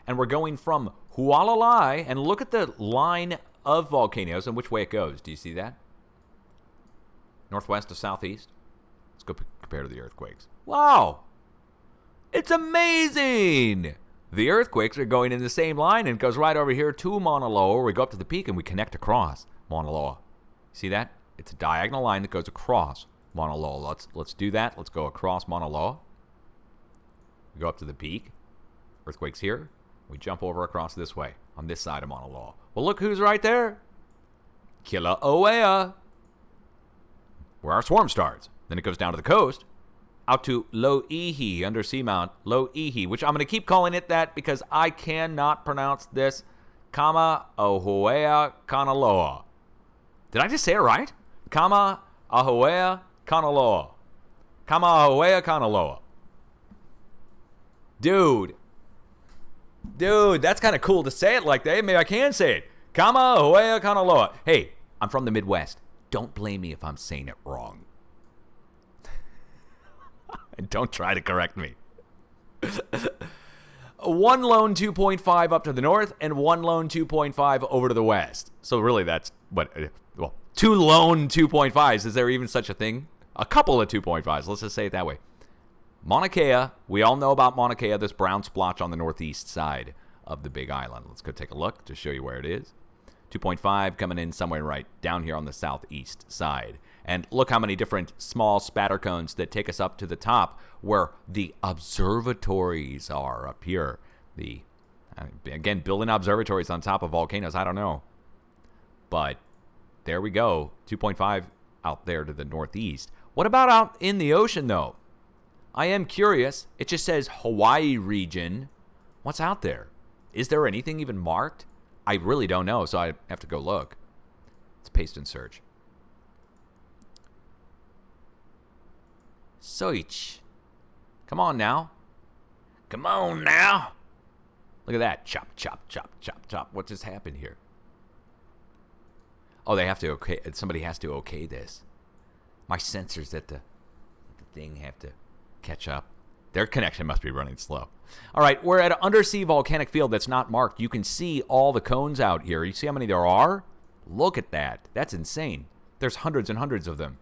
And we're going from Hualalai. And look at the line of volcanoes and which way it goes. Do you see that? Northwest to southeast. Let's go compare to the earthquakes. Wow! It's amazing! The earthquakes are going in the same line, and it goes right over here to Mauna Loa, where we go up to the peak and we connect across Mauna Loa. See that? It's a diagonal line that goes across Mauna Loa. Let's do that. Let's go across Mauna Loa. We go up to the peak. Earthquakes here. We jump over across this way on this side of Mauna Loa. Well, look who's right there. Kilauea, where our swarm starts. Then it goes down to the coast, out to Loihi, under seamount, Loihi, which I'm going to keep calling it that because I cannot pronounce this. Kamaʻahoʻea Kanaloa. Did I just say it right? Kamaʻahoʻea Kanaloa. Kamaʻahoʻea Kanaloa. Dude, that's kind of cool to say it like that. Maybe I can say it. Kamaʻahoʻea Kanaloa. Hey, I'm from the Midwest. Don't blame me if I'm saying it wrong. And don't try to correct me. One lone 2.5 up to the north and one lone 2.5 over to the west. So really that's what, well, 2 lone 2.5s. Is there even such a thing? A couple of 2.5s. Let's just say it that way. Mauna Kea. We all know about Mauna Kea, this brown splotch on the northeast side of the Big Island. Let's go take a look to show you where it is. 2.5 coming in somewhere right down here on the southeast side. And look how many different small spatter cones that take us up to the top where the observatories are up here. Again, building observatories on top of volcanoes, I don't know. But there we go, 2.5 out there to the northeast. What about out in the ocean, though? I am curious. It just says Hawaii region. What's out there? Is there anything even marked? I really don't know, so I have to go look. Let's paste and search. Search. Come on now. Come on now. Look at that. Chop, chop, chop, chop, chop. What just happened here? Oh, they have to okay. Somebody has to okay this. My sensors at the thing have to catch up. Their connection must be running slow. All right, we're at an undersea volcanic field that's not marked. You can see all the cones out here. You see how many there are? Look at that. That's insane. There's hundreds and hundreds of them.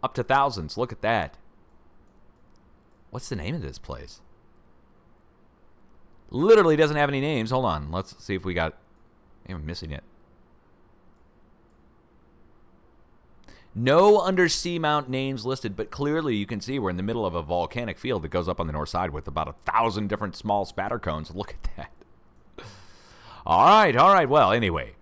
Up to thousands. Look at that. What's the name of this place? Literally doesn't have any names. Hold on. Let's see if we got... I'm missing it. No undersea mount names listed, but clearly you can see we're in the middle of a volcanic field that goes up on the north side with about 1,000 different small spatter cones. Look at that. All right. Well, anyway,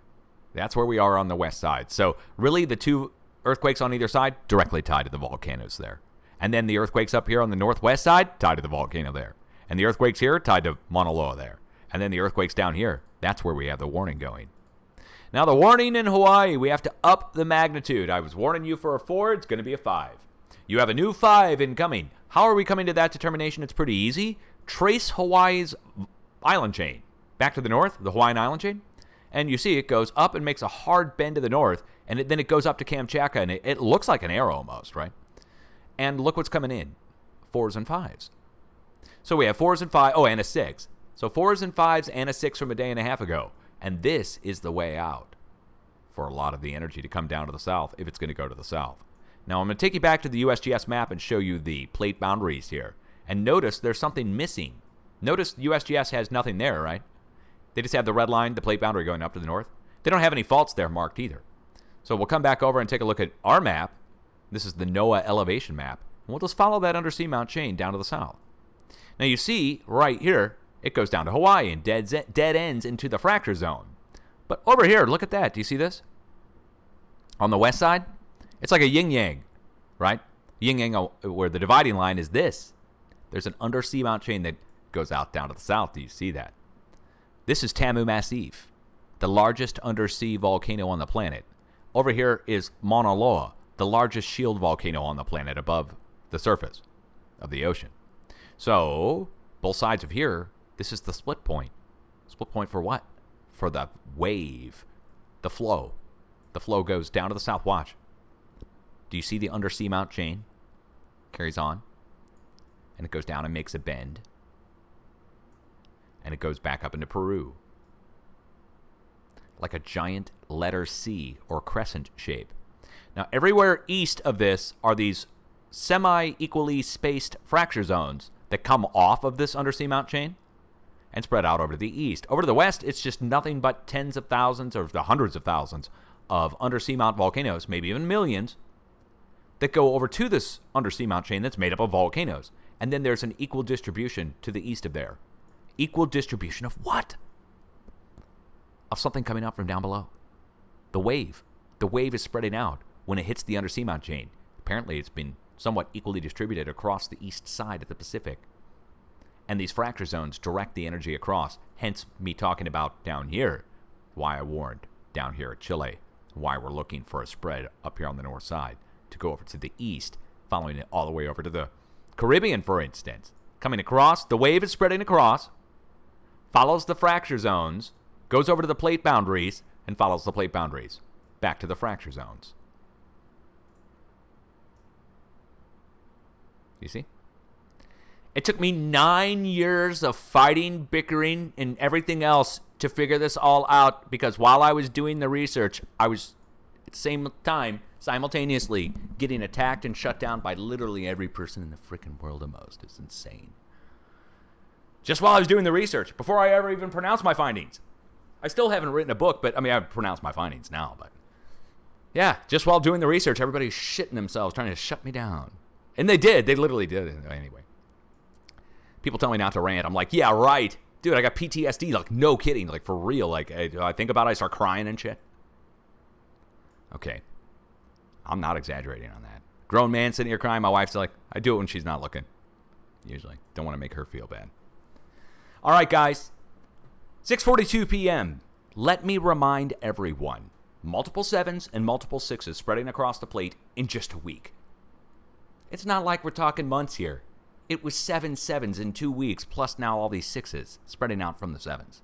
that's where we are on the west side. So really the two earthquakes on either side directly tied to the volcanoes there. And then the earthquakes up here on the northwest side tied to the volcano there. And the earthquakes here tied to Mauna Loa there. And then the earthquakes down here, that's where we have the warning going. Now, the warning in Hawaii, we have to up the magnitude. I was warning you for a 4, it's going to be a 5. You have a new 5 incoming. How are we coming to that determination? It's pretty easy. Trace Hawaii's island chain back to the north, the Hawaiian island chain, and you see it goes up and makes a hard bend to the north, and then it goes up to Kamchatka, and it looks like an arrow almost, right? And look what's coming in, 4s and 5s. So we have 4s and 5, and a 6. So 4s and 5s and a 6 from a day and a half ago. And this is the way out for a lot of the energy to come down to the south if it's going to go to the south. Now, I'm going to take you back to the USGS map and show you the plate boundaries here. And notice there's something missing. Notice USGS has nothing there, right? They just have the red line, the plate boundary going up to the north. They don't have any faults there marked either. So we'll come back over and take a look at our map. This is the NOAA elevation map. And we'll just follow that undersea mount chain down to the south. Now, you see right here, it goes down to Hawaii and dead ends into the fracture zone. But over here, look at that. Do you see this? On the west side, it's like a yin-yang, right? Yin-yang, where the dividing line is this. There's an undersea mount chain that goes out down to the south. Do you see that? This is Tamu Massif, the largest undersea volcano on the planet. Over here is Mauna Loa, the largest shield volcano on the planet above the surface of the ocean. So, both sides of here, this is the split point. Split point for what? For the wave, the flow. The flow goes down to the south. Watch. Do you see the undersea mount chain? Carries on. And it goes down and makes a bend. And it goes back up into Peru. Like a giant letter C or crescent shape. Now, everywhere east of this are these semi-equally spaced fracture zones that come off of this undersea mount chain and spread out over to the east. Over to the west, it's just nothing but tens of thousands or the hundreds of thousands of undersea mount volcanoes, maybe even millions, that go over to this undersea mount chain that's made up of volcanoes. And then there's an equal distribution to the east of there. Equal distribution of what? Of something coming up from down below. The wave. The wave is spreading out when it hits the undersea mount chain. Apparently, it's been somewhat equally distributed across the east side of the Pacific. And these fracture zones direct the energy across. Hence, me talking about down here, why I warned down here at Chile, why we're looking for a spread up here on the north side to go over to the east, following it all the way over to the Caribbean, for instance. Coming across, the wave is spreading across, follows the fracture zones, goes over to the plate boundaries, and follows the plate boundaries back to the fracture zones. You see? It took me 9 years of fighting, bickering, and everything else to figure this all out, because while I was doing the research, I was at the same time simultaneously getting attacked and shut down by literally every person in the freaking world almost. It's insane. Just while I was doing the research, before I ever even pronounced my findings. I still haven't written a book, but I mean, I've pronounced my findings now, but yeah, just while doing the research, everybody's shitting themselves trying to shut me down. And they did. They literally did. Anyway. People tell me not to rant. I'm like, yeah, right. Dude, I got PTSD. Like, no kidding. Like, for real. Like, I think about it, I start crying and shit. Okay. I'm not exaggerating on that. Grown man sitting here crying. My wife's like, I do it when she's not looking. Usually. Don't want to make her feel bad. All right, guys. 6:42 p.m. Let me remind everyone. Multiple 7s and multiple 6s spreading across the plate in just a week. It's not like we're talking months here. It was 7 7s in 2 weeks, plus now all these 6s spreading out from the 7s.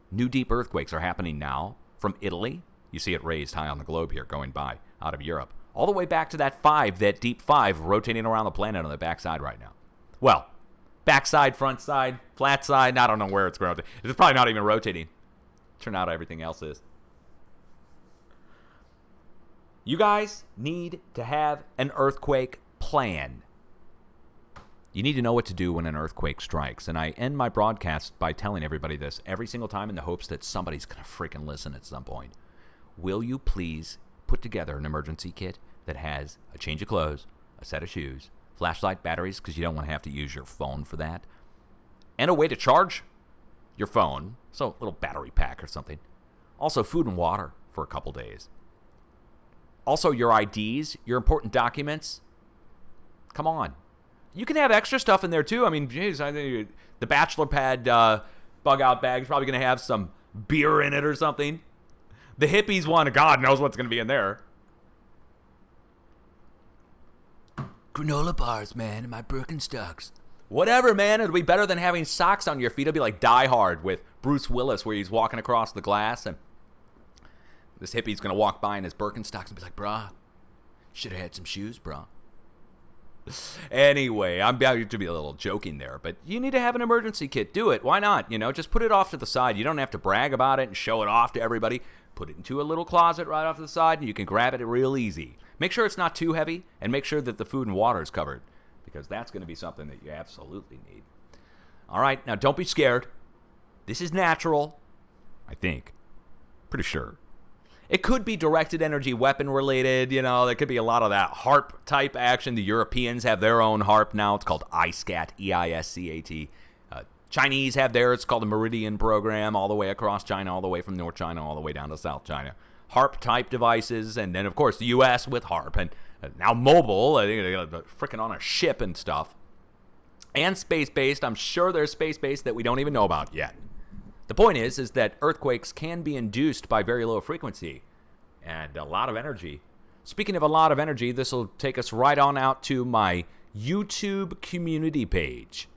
New deep earthquakes are happening now from Italy. You see it raised high on the globe here, going by out of Europe. All the way back to that 5, that deep 5, rotating around the planet on the backside right now. Well, backside, front side, flat side, I don't know where it's going. It's probably not even rotating. Turn out everything else is. You guys need to have an earthquake plan. You need to know what to do when an earthquake strikes. And I end my broadcast by telling everybody this every single time in the hopes that somebody's going to freaking listen at some point. Will you please put together an emergency kit that has a change of clothes, a set of shoes, flashlight, batteries, because you don't want to have to use your phone for that, and a way to charge your phone, so a little battery pack or something. Also, food and water for a couple days. Also, your IDs, your important documents. Come on. You can have extra stuff in there, too. I mean, geez, I think the bachelor pad bug-out bag is probably going to have some beer in it or something. The hippies one, God knows what's going to be in there. Granola bars, man, and my Birkenstocks. Whatever, man. It'll be better than having socks on your feet. It'll be like Die Hard with Bruce Willis, where he's walking across the glass, and this hippie's going to walk by in his Birkenstocks and be like, brah, should have had some shoes, brah. Anyway, I'm about to be a little joking there, but you need to have an emergency kit. Do it. Why not? Just put it off to the side. You don't have to brag about it and show it off to everybody. Put it into a little closet right off to the side, and you can grab it real easy. Make sure it's not too heavy, and make sure that the food and water is covered, because that's going to be something that you absolutely need. All right, now don't be scared. This is natural, I think. Pretty sure. It could be directed energy weapon related. There could be a lot of that HARP type action. The Europeans have their own HARP now. It's called EISCAT, E-I-S-C-A-T. Chinese have theirs. It's called the Meridian program, all the way across China, all the way from North China, all the way down to South China. HARP type devices, and then, of course, the U.S. with HARP. And now mobile, freaking on a ship and stuff. And space-based. I'm sure there's space-based that we don't even know about yet. The point is that earthquakes can be induced by very low frequency and a lot of energy. Speaking of a lot of energy, this will take us right on out to my YouTube community page.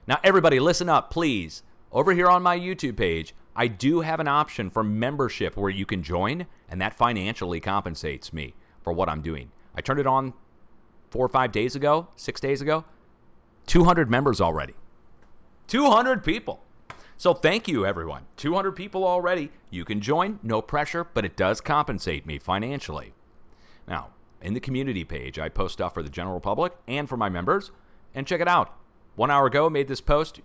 Now, everybody, listen up, please. Over here on my YouTube page, I do have an option for membership where you can join, and that financially compensates me for what I'm doing. I turned it on 4 or 5 days ago, 6 days ago. 200 members already. 200 people. So thank you, everyone. 200 people already. You can join, no pressure, but it does compensate me financially. Now, in the community page, I post stuff for the general public and for my members, and check it out. 1 hour ago, I made this post,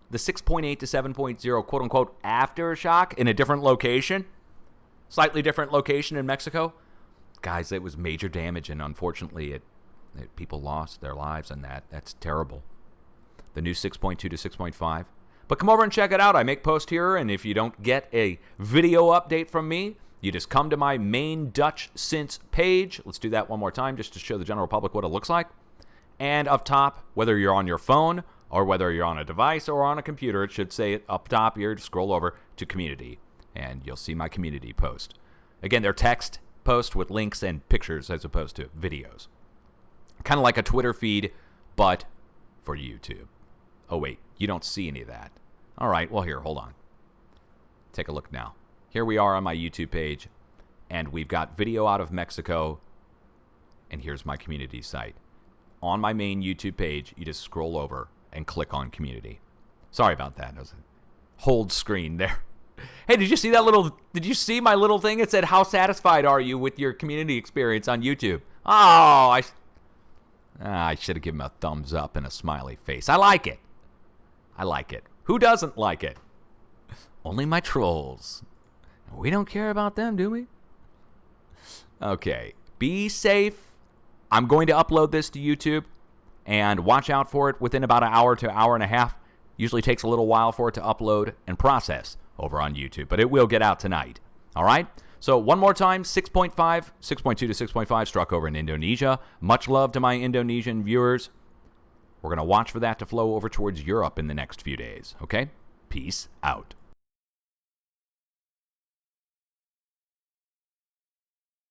the 6.8 to 7.0 quote-unquote aftershock in a different location, slightly different location in Mexico. Guys, it was major damage, and unfortunately, people lost their lives on that. That's terrible. The new 6.2 to 6.5. But come over and check it out. I make posts here, and if you don't get a video update from me, you just come to my main Dutch Since page. Let's do that one more time just to show the general public what it looks like. And up top, whether you're on your phone or whether you're on a device or on a computer, it should say up top here, scroll over to community, and you'll see my community post. Again, they're text posts with links and pictures as opposed to videos. Kind of like a Twitter feed, but for YouTube. Oh, wait, you don't see any of that. All right, well, here, hold on. Take a look now. Here we are on my YouTube page, and we've got video out of Mexico, and here's my community site. On my main YouTube page, you just scroll over and click on community. Sorry about that. It was a hold screen there. Hey, did you see my little thing? It said, how satisfied are you with your community experience on YouTube? Oh, I should have given him a thumbs up and a smiley face. I like it. Who doesn't like it? Only my trolls. We don't care about them, do we? Okay. Be safe. I'm going to upload this to YouTube, and watch out for it within about an hour to hour and a half. Usually takes a little while for it to upload and process over on YouTube, but it will get out tonight. All right? So one more time, 6.5, 6.2 to 6.5 struck over in Indonesia. Much love to my Indonesian viewers. We're going to watch for that to flow over towards Europe in the next few days, okay? Peace out.